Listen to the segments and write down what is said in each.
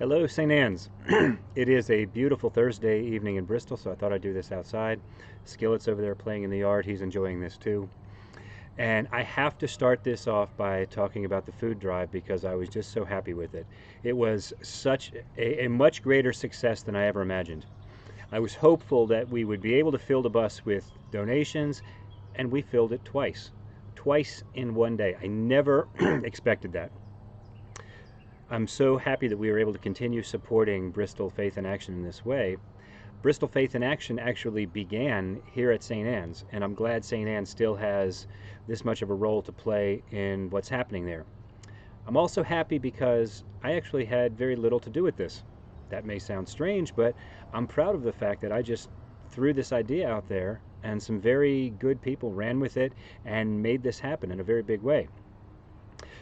Hello, St. Anne's. It is a beautiful Thursday evening in Bristol, so I thought I'd do this outside. Skillet's over there playing in the yard. He's enjoying this too. And I have to start this off by talking about the food drive because I was just so happy with it. It was such a much greater success than I ever imagined. I was hopeful that we would be able to fill the bus with donations, and we filled it twice. Twice in one day. I never expected that. I'm so happy that we were able to continue supporting Bristol Faith in Action in this way. Bristol Faith in Action actually began here at St. Anne's, and I'm glad St. Anne's still has this much of a role to play in what's happening there. I'm also happy because I actually had very little to do with this. That may sound strange, but I'm proud of the fact that I just threw this idea out there and some very good people ran with it and made this happen in a very big way.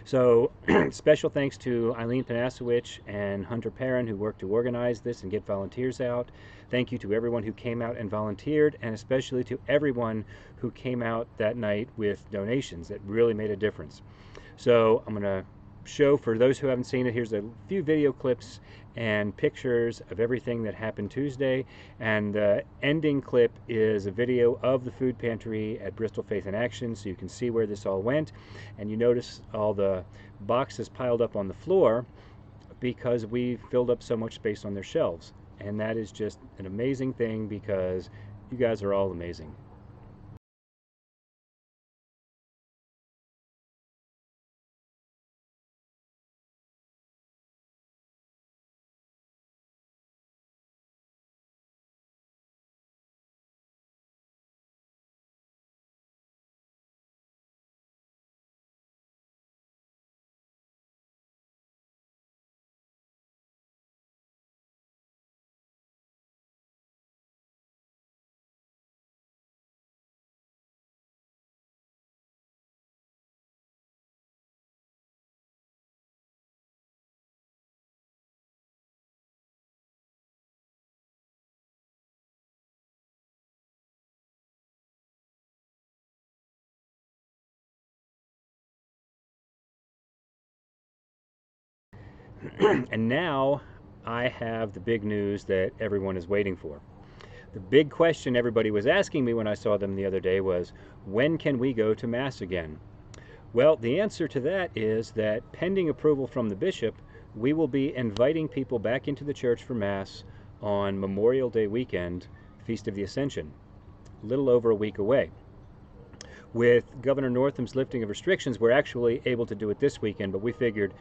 So special thanks to Eileen Panasowicz and Hunter Perrin who worked to organize this and get volunteers out. Thank you to everyone who came out and volunteered, and especially to everyone who came out that night with donations. That really made a difference. So I'm going to show, for those who haven't seen it, here's a few video clips and pictures of everything that happened Tuesday, and the ending clip is a video of the food pantry at Bristol Faith in Action, so you can see where this all went. And you notice all the boxes piled up on the floor because we filled up so much space on their shelves, and that is just an amazing thing because you guys are all amazing. And now I have the big news that everyone is waiting for. The big question everybody was asking me when I saw them the other day was, when can we go to Mass again? Well, the answer to that is that pending approval from the bishop, we will be inviting people back into the church for Mass on Memorial Day weekend, Feast of the Ascension, a little over a week away. With Governor Northam's lifting of restrictions, we're actually able to do it this weekend, but we figured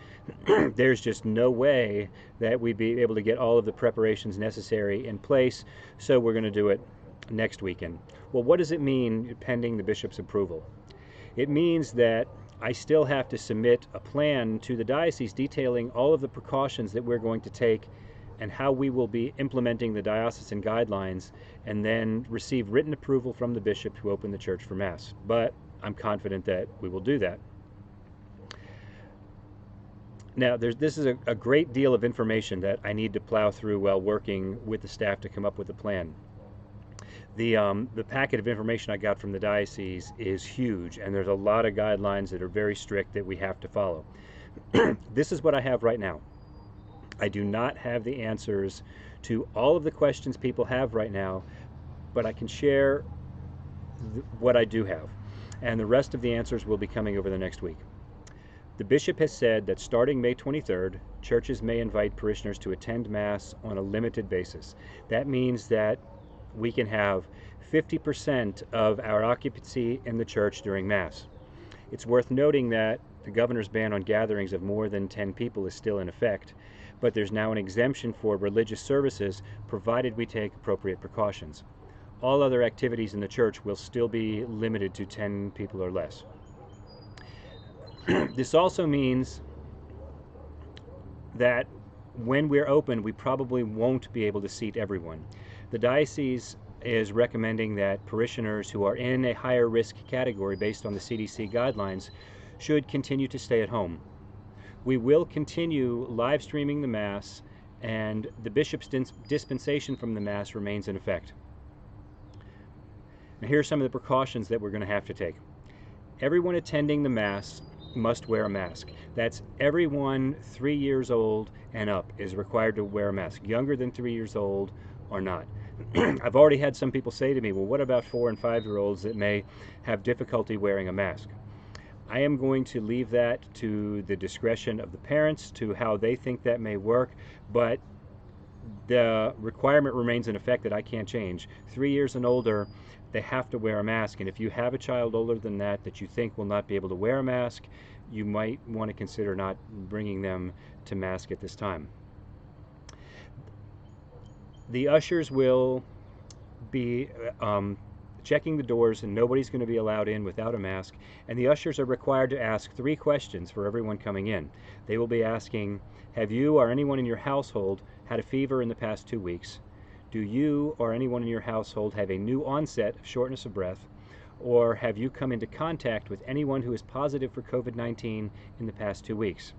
there's just no way that we'd be able to get all of the preparations necessary in place, so we're going to do it next weekend. Well, what does it mean pending the bishop's approval? It means that I still have to submit a plan to the diocese detailing all of the precautions that we're going to take and how we will be implementing the diocesan guidelines, and then receive written approval from the bishop to open the church for Mass. But I'm confident that we will do that. Now, this is a great deal of information that I need to plow through while working with the staff to come up with a plan. The packet of information I got from the diocese is huge, and there's a lot of guidelines that are very strict that we have to follow. This is what I have right now. I do not have the answers to all of the questions people have right now, but I can share what I do have, and the rest of the answers will be coming over the next week. The bishop has said that starting May 23rd, churches may invite parishioners to attend Mass on a limited basis. That means that we can have 50% of our occupancy in the church during Mass. It's worth noting that the governor's ban on gatherings of more than 10 people is still in effect, but there's now an exemption for religious services provided we take appropriate precautions. All other activities in the church will still be limited to 10 people or less. This also means that when we're open, we probably won't be able to seat everyone. The diocese is recommending that parishioners who are in a higher risk category based on the CDC guidelines should continue to stay at home. We will continue live streaming the Mass, and the bishop's dispensation from the Mass remains in effect. Now, here are some of the precautions that we're going to have to take. Everyone attending the Mass must wear a mask. That's everyone 3 years old and up is required to wear a mask. Younger than 3 years old are not. I've already had some people say to me, well, what about 4 and 5-year-olds that may have difficulty wearing a mask? I am going to leave that to the discretion of the parents, to how they think that may work, but the requirement remains in effect that I can't change. 3 years and older, they have to wear a mask, and if you have a child older than that that you think will not be able to wear a mask, you might want to consider not bringing them to mask at this time. The ushers will be checking the doors, and nobody's going to be allowed in without a mask, and the ushers are required to ask 3 questions for everyone coming in. They will be asking, have you or anyone in your household had a fever in the past 2 weeks? Do you or anyone in your household have a new onset of shortness of breath? Or have you come into contact with anyone who is positive for COVID-19 in the past 2 weeks?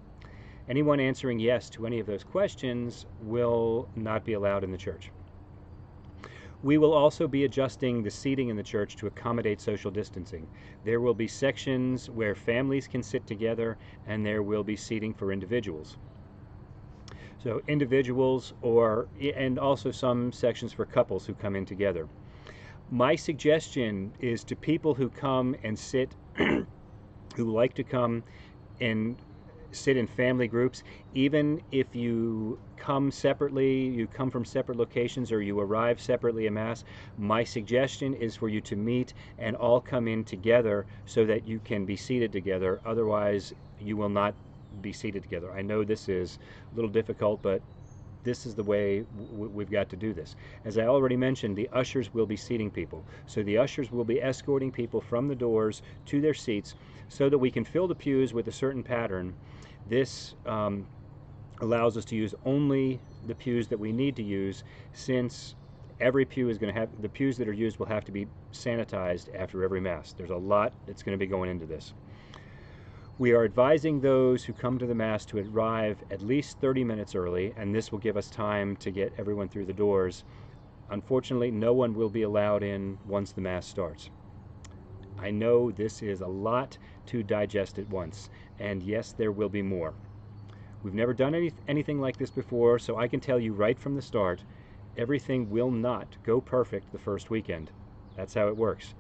Anyone answering yes to any of those questions will not be allowed in the church. We will also be adjusting the seating in the church to accommodate social distancing. There will be sections where families can sit together, and there will be seating for individuals. So individuals, and also some sections for couples who come in together. My suggestion is to people who come and sit, who like to come and sit in family groups, even if you come separately, you come from separate locations, or you arrive separately en masse, my suggestion is for you to meet and all come in together so that you can be seated together. Otherwise, you will not be seated together. I know this is a little difficult, but this is the way we've got to do this. As I already mentioned, the ushers will be seating people. So the ushers will be escorting people from the doors to their seats so that we can fill the pews with a certain pattern. This allows us to use only the pews that we need to use, since every pew is going to have, the pews that are used will have to be sanitized after every Mass. There's a lot that's going to be going into this. We are advising those who come to the Mass to arrive at least 30 minutes early, and this will give us time to get everyone through the doors. Unfortunately, no one will be allowed in once the Mass starts. I know this is a lot to digest at once, and yes, there will be more. We've never done anything like this before, so I can tell you right from the start, everything will not go perfect the first weekend. That's how it works.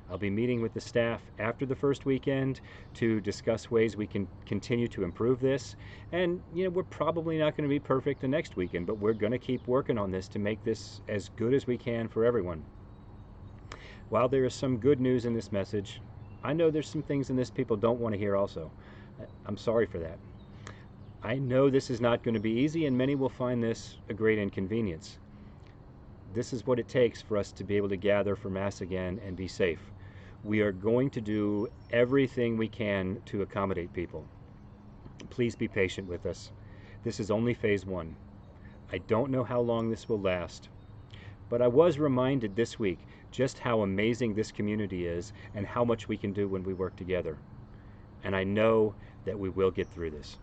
I'll be meeting with the staff after the first weekend to discuss ways we can continue to improve this. And, we're probably not going to be perfect the next weekend, but we're going to keep working on this to make this as good as we can for everyone. While there is some good news in this message, I know there's some things in this people don't want to hear also. I'm sorry for that. I know this is not going to be easy, and many will find this a great inconvenience. This is what it takes for us to be able to gather for Mass again and be safe. We are going to do everything we can to accommodate people. Please be patient with us. This is only phase 1. I don't know how long this will last, but I was reminded this week just how amazing this community is and how much we can do when we work together. And I know that we will get through this.